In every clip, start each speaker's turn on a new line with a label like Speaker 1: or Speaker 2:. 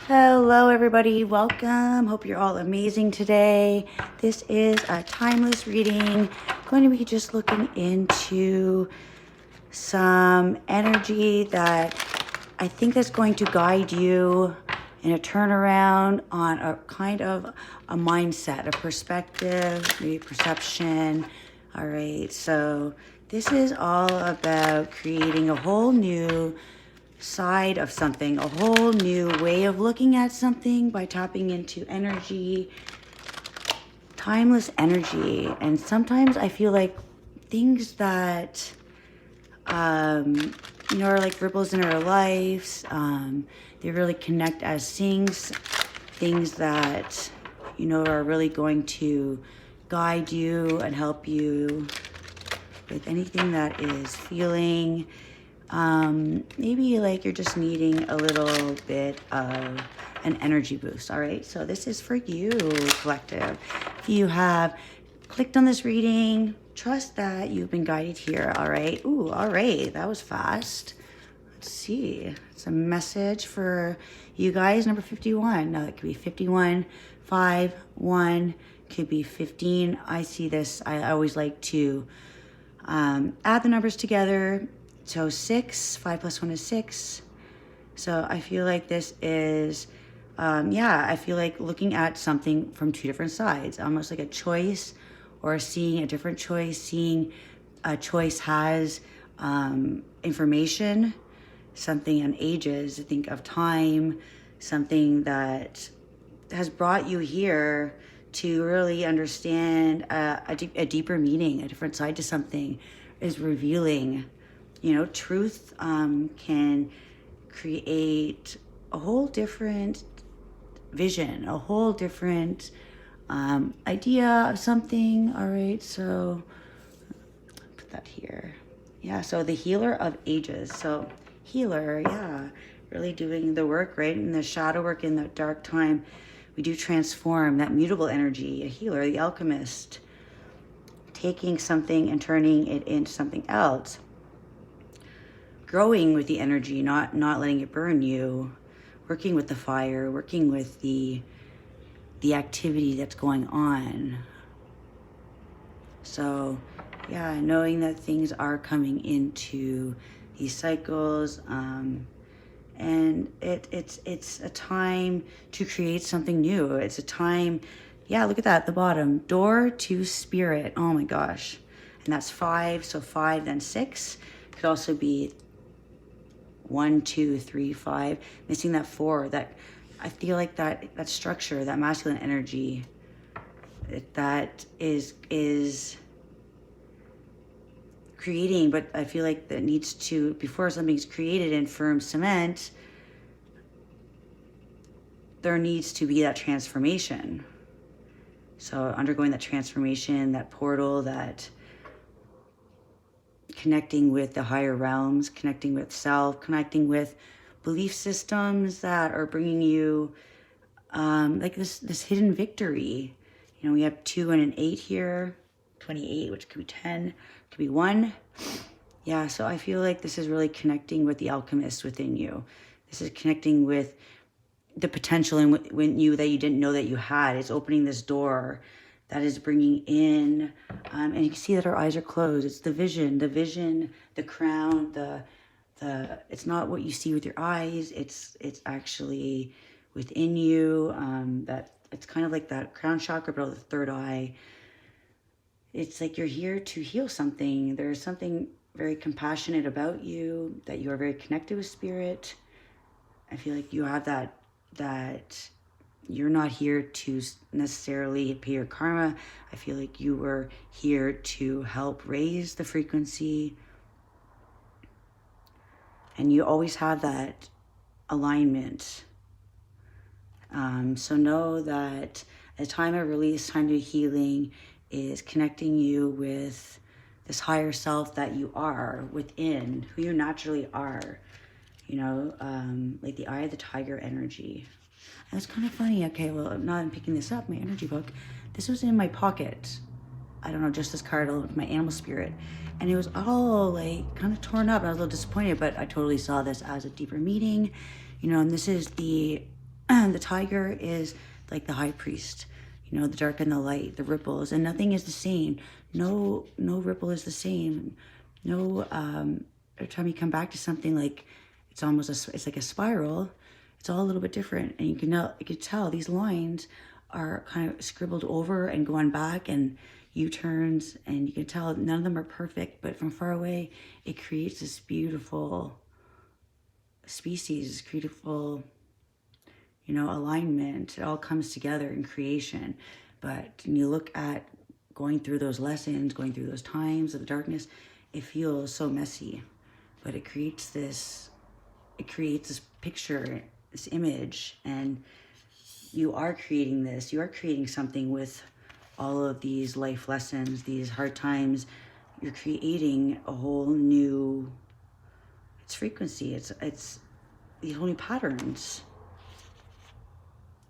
Speaker 1: Hello everybody, welcome. Hope you're all amazing today. This is a timeless reading. Going to be just looking into some energy that I think is going to guide you in a turnaround on a kind of a mindset, a perspective, maybe perception. All right, so this is all about creating a whole new side of something, a whole new way of looking at something by tapping into energy, timeless energy. And sometimes I feel like things that are like ripples in our lives, they really connect as things that are really going to guide you and help you with anything that is feeling maybe like you're just needing a little bit of an energy boost. All right, so this is for you, collective. If you have clicked on this reading, trust that you've been guided here. All right. Ooh, all right, that was fast. Let's see, it's a message for you guys. Number 51. Now it could be 51, 5, 1, could be 15. I see this, I always like to add the numbers together. So 6, 5 plus 1 is 6. So I feel like this is, I feel like looking at something from two different sides, almost like a choice or seeing a different choice, seeing a choice has information, something on ages, think of time, something that has brought you here to really understand a deeper meaning, a different side to something is revealing. Truth can create a whole different vision, a whole different idea of something. All right, so put that here. Yeah, so the healer of ages. So healer, yeah, really doing the work, right? In the shadow work, in the dark time, we do transform that mutable energy. A healer, the alchemist, taking something and turning it into something else. Growing with the energy, not letting it burn you, working with the fire, working with the activity that's going on. So yeah, knowing that things are coming into these cycles, and it's a time to create something new. It's a time, yeah, look at that at the bottom, door to spirit. Oh my gosh. And that's 5, so 5 then 6 could also be 1, 2, 3, 5, missing that 4. That I feel like that structure, that masculine energy, that is creating, but I feel like that needs to, before something's created in firm cement, there needs to be that transformation. So undergoing that transformation, that portal, that connecting with the higher realms, connecting with self, connecting with belief systems that are bringing you like this hidden victory. We have 2 and an 8 here, 28, which could be 10, could be 1. Yeah, so I feel like this is really connecting with the alchemist within you. This is connecting with the potential in you that you didn't know that you had. It's opening this door that is bringing in, and you can see that our eyes are closed. It's the vision, the crown, the it's not what you see with your eyes. It's actually within you. That it's kind of like that crown chakra, but the third eye. It's like you're here to heal something. There's something very compassionate about you, that you are very connected with spirit. I feel like you have that you're not here to necessarily pay your karma. I feel like you were here to help raise the frequency. And you always have that alignment. So know that a time of release, time of healing is connecting you with this higher self that you are within, who you naturally are. Like the eye of the tiger energy. And it's kind of funny. Okay, well, now I'm picking this up, my energy book. This was in my pocket. I don't know, just this card with my animal spirit. And it was all like kind of torn up. I was a little disappointed, but I totally saw this as a deeper meaning. And this is the The tiger is like the high priest, you know, the dark and the light, the ripples, and nothing is the same. No ripple is the same. No, every time you come back to something, like it's almost it's like a spiral. It's all a little bit different, and you can tell these lines are kind of scribbled over and going back, and U-turns, and you can tell none of them are perfect, but from far away, it creates this beautiful species, beautiful, you know, alignment. It all comes together in creation. But when you look at going through those lessons, going through those times of the darkness, it feels so messy. But it creates this picture, this image, and you are creating this. You are creating something with all of these life lessons, these hard times. You're creating a whole new, it's frequency. It's these whole new patterns.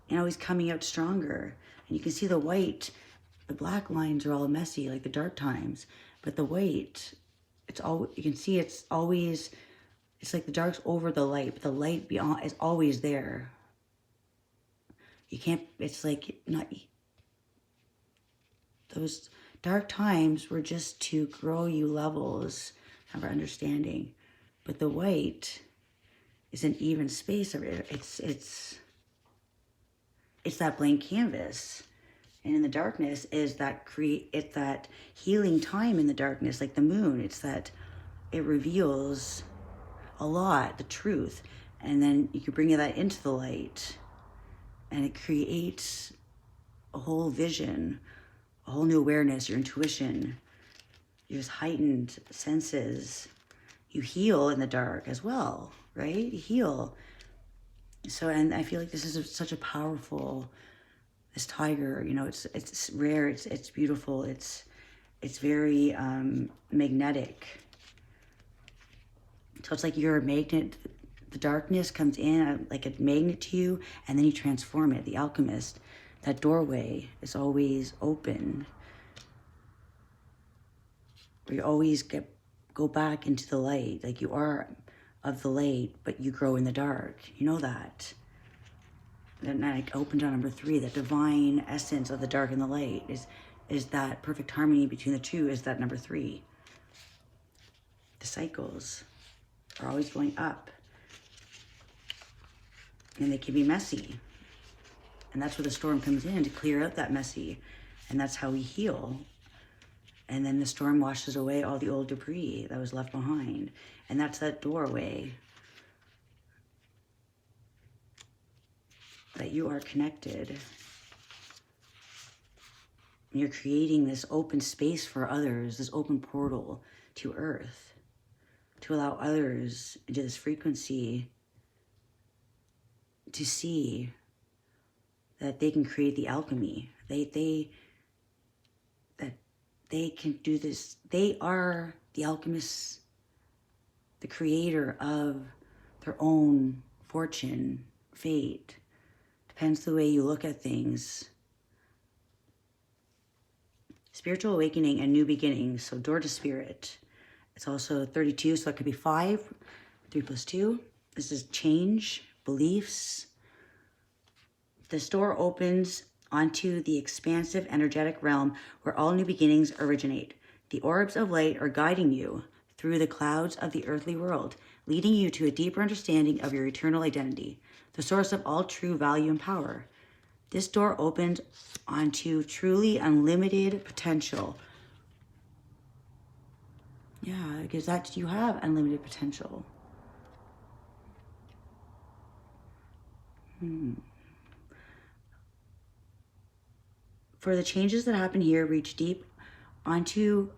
Speaker 1: And always coming out stronger. And you can see the white, the black lines are all messy, like the dark times. But the white, it's all, you can see it's always, it's like the dark's over the light, but the light beyond is always there. You can't, it's like not, those dark times were just to grow you levels of our understanding. But the white is an even space of it. It's that blank canvas. And in the darkness is that it's that healing time in the darkness, like the moon. It's that it reveals a lot, the truth. And then you can bring that into the light, and it creates a whole vision, a whole new awareness, your intuition, your just heightened senses. You heal in the dark as well, right? You heal. So, and I feel like this is such a powerful, this tiger, you know, it's rare, it's beautiful, it's very magnetic. So it's like you're a magnet. The darkness comes in like a magnet to you, and then you transform it. The alchemist, that doorway is always open. You always go back into the light, like you are of the light, but you grow in the dark. You know that. Then I opened on number 3, that divine essence of the dark and the light is that perfect harmony between the two, is that number 3. The cycles are always going up. And they can be messy. And that's where the storm comes in, to clear out that messy. And that's how we heal. And then the storm washes away all the old debris that was left behind. And that's that doorway. That you are connected. You're creating this open space for others, this open portal to Earth, to allow others into this frequency to see that they can create the alchemy. That they can do this. They are the alchemists, the creator of their own fortune, fate. Depends the way you look at things. Spiritual awakening and new beginnings. So door to spirit. It's also 32, so that could be 5. 3 plus 2. This is change, beliefs. This door opens onto the expansive energetic realm where all new beginnings originate. The orbs of light are guiding you through the clouds of the earthly world, leading you to a deeper understanding of your eternal identity, the source of all true value and power. This door opens onto truly unlimited potential. Yeah, because you have unlimited potential. For the changes that happen here reach deep into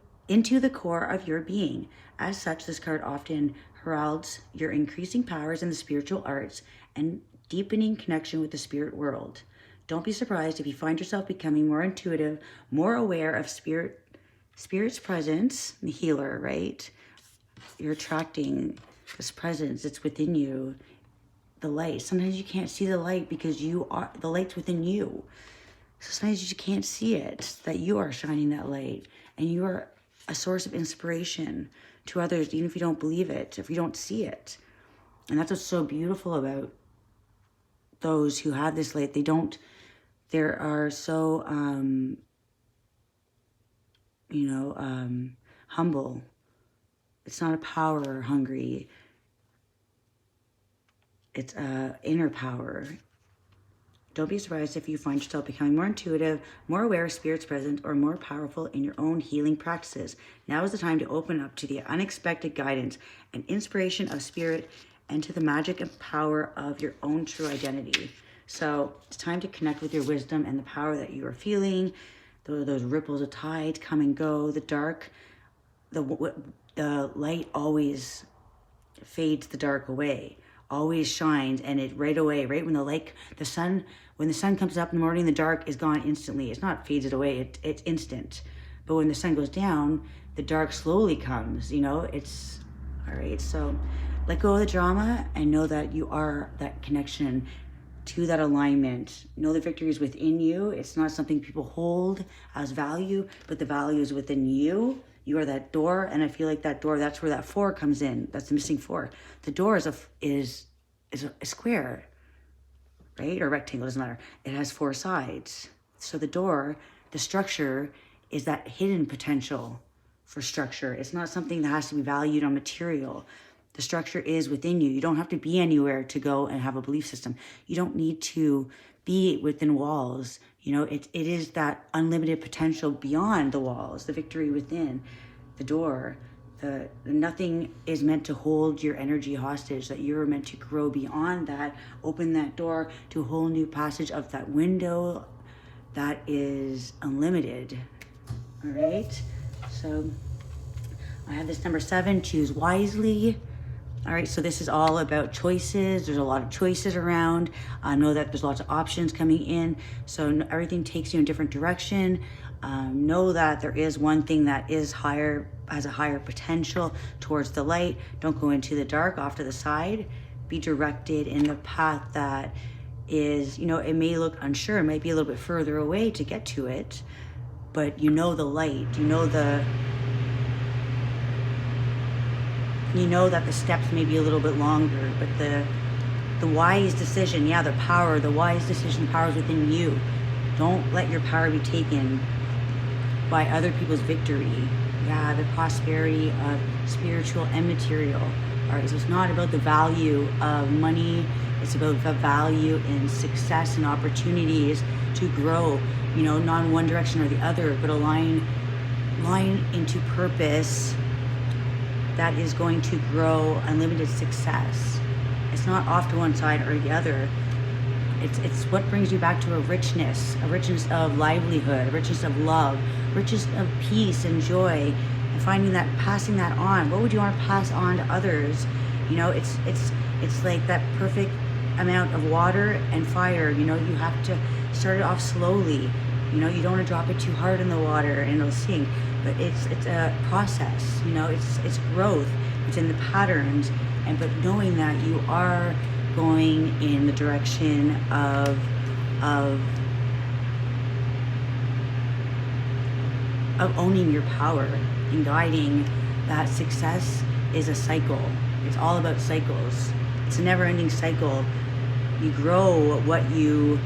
Speaker 1: the core of your being. As such, this card often heralds your increasing powers in the spiritual arts and deepening connection with the spirit world. Don't be surprised if you find yourself becoming more intuitive, more aware of spirit's presence, the healer, right? You're attracting this presence. It's within you. The light. Sometimes you can't see the light because the light's within you. So sometimes you just can't see it, that you are shining that light, and you are a source of inspiration to others, even if you don't believe it, if you don't see it. And that's what's so beautiful about those who have this light, they are so, humble. It's not a power hungry. It's inner power. Don't be surprised if you find yourself becoming more intuitive, more aware of spirit's presence, or more powerful in your own healing practices. Now is the time to open up to the unexpected guidance and inspiration of spirit and to the magic and power of your own true identity. So it's time to connect with your wisdom and the power that you are feeling. Those ripples of tide come and go. The dark, the light always fades the dark away, always shines, and it right away, right when when the sun comes up in the morning, the dark is gone instantly. It's not faded away, it's instant. But when the sun goes down, the dark slowly comes, it's all right. So let go of the drama and know that you are that connection to that alignment. Know the victory is within you. It's not something people hold as value, but the value is within you. You are that door, and I feel like that door, that's where that 4 comes in. That's the missing 4. The door is a square, right? Or rectangle, doesn't matter. It has 4 sides. So the door, the structure, is that hidden potential for structure. It's not something that has to be valued on material. The structure is within you. You don't have to be anywhere to go and have a belief system. You don't need to be within walls. It is that unlimited potential beyond the walls, the victory within the door. Nothing is meant to hold your energy hostage, that you're meant to grow beyond that, open that door to a whole new passage of that window that is unlimited. All right, so I have this number 7, choose wisely. All right, so this is all about choices. There's a lot of choices around. Know that there's lots of options coming in. So everything takes you in a different direction. Know that there is one thing that is higher, has a higher potential towards the light. Don't go into the dark, off to the side. Be directed in the path that is, it may look unsure. It might be a little bit further away to get to it, but the light, that the steps may be a little bit longer, but the wise decision, the wise decision, power is within you. Don't let your power be taken by other people's victory. The prosperity of spiritual and material. All right, so it's not about the value of money. It's about the value in success and opportunities to grow, not in one direction or the other, but align into purpose that is going to grow unlimited success. It's not off to one side or the other. It's what brings you back to a richness of livelihood, a richness of love, richness of peace and joy, and finding that, passing that on. What would you want to pass on to others? It's like that perfect amount of water and fire. You have to start it off slowly. You don't want to drop it too hard in the water and it'll sink. But it's a process, it's growth, it's in the patterns, but knowing that you are going in the direction of owning your power and guiding that success is a cycle. It's all about cycles. It's a never-ending cycle. You grow what you're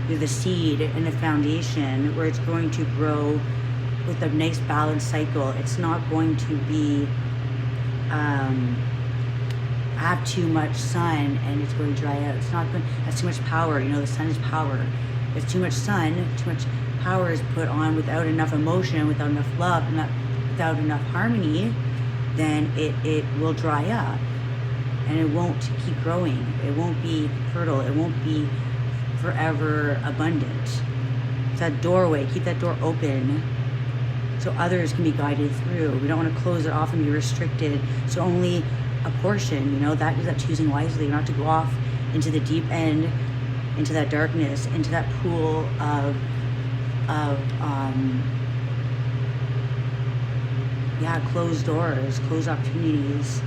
Speaker 1: the seed and the foundation where it's going to grow with a nice balanced cycle. It's not going to be have too much sun and it's going to dry out. It's not going to have too much power. The sun is power. If too much sun, too much power is put on without enough emotion, without enough love, without enough harmony, then it will dry up and it won't keep growing. It won't be fertile. It won't be forever abundant. It's that doorway. Keep that door open so others can be guided through. We don't want to close it off and be restricted. So only a portion, that is that choosing wisely, not to go off into the deep end, into that darkness, into that pool of closed doors, closed opportunities.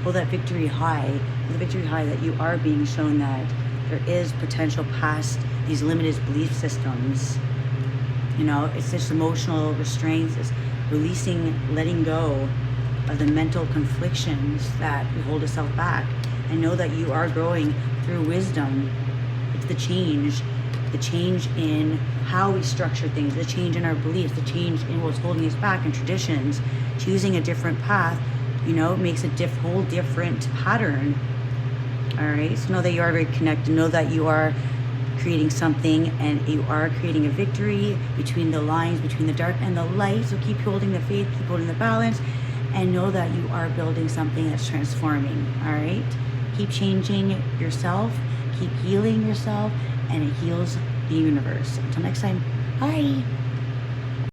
Speaker 1: Hold that victory high, that you are being shown that there is potential past these limited belief systems. It's just emotional restraints. It's releasing, letting go of the mental conflictions that hold yourself back, and know that you are growing through wisdom the change in how we structure things, the change in our beliefs, the change in what's holding us back in traditions, choosing a different path, you know, makes a whole different pattern. All right, so know that you are very connected. Know that you are creating something, and you are creating a victory between the lines, between the dark and the light. So keep holding the faith, keep holding the balance, and know that you are building something that's transforming. All right, keep changing yourself, keep healing yourself, and it heals the universe. Until next time, bye.